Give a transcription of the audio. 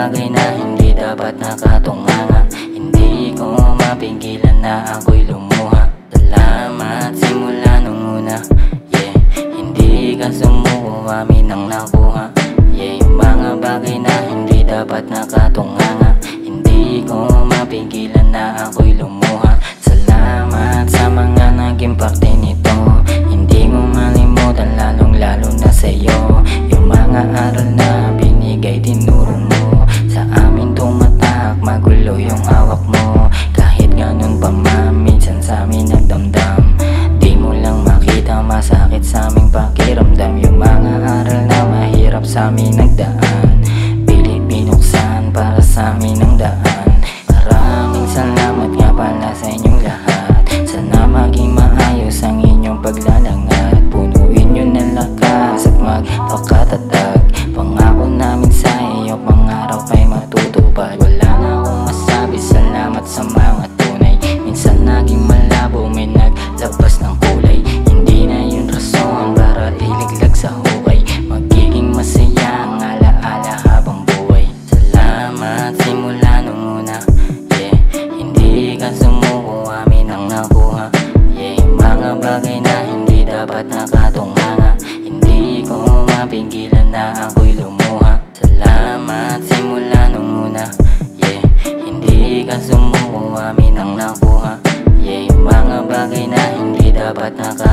bagay na hindi dapat nakatunganga. Hindi ko mapigilan na ako'y lumuha. Salamat simula nung una, yeah. Hindi ka sumuko, amin ang nakuha, yeah. Mga bagay na hindi dapat nakatunganga. Hindi ko mapigilan na ako'y lumuha. Salamat sa mga naging parte nito. Hindi mo malimutan, lalong lalo na sa'yo. Yung mga aral na binigay, tinuro mo sa amin tumatak, magulo yung hawak mo. Kahit ganun pa minsan sa amin nagdamdam. Di mo lang makita, masakit sa aming pakiramdam. Yung mga aral na mahirap sa amin nagdaan, pilit binuksan para sa amin ang daan. Maraming salamat nga pala sa inyong lahat. Sana maging maayos ang inyong paglalangat. Punuin nyo ng lakas at magpakatatag. Pangako namin sa iyo, pangarap ay matutupad. Wala na akong masabi, salamat sa mga tunay. Minsan naging malabo, may naglabas ng kulay. Hindi na yun rason para iliglag sa hukay. Magiging masaya ang alaala habang buhay. Salamat simula nung una, yeah. Hindi ka sumuko, amin ang nakuha, yeah. Mga bagay na hindi dapat nakatunganga. Hindi ko mapigilan na ako'y lumuha. Salamat simula nung una, yeah. Hindi ka sumuko, amin ang nakuha, yeah. Mga bagay na hindi dapat nakatunganga.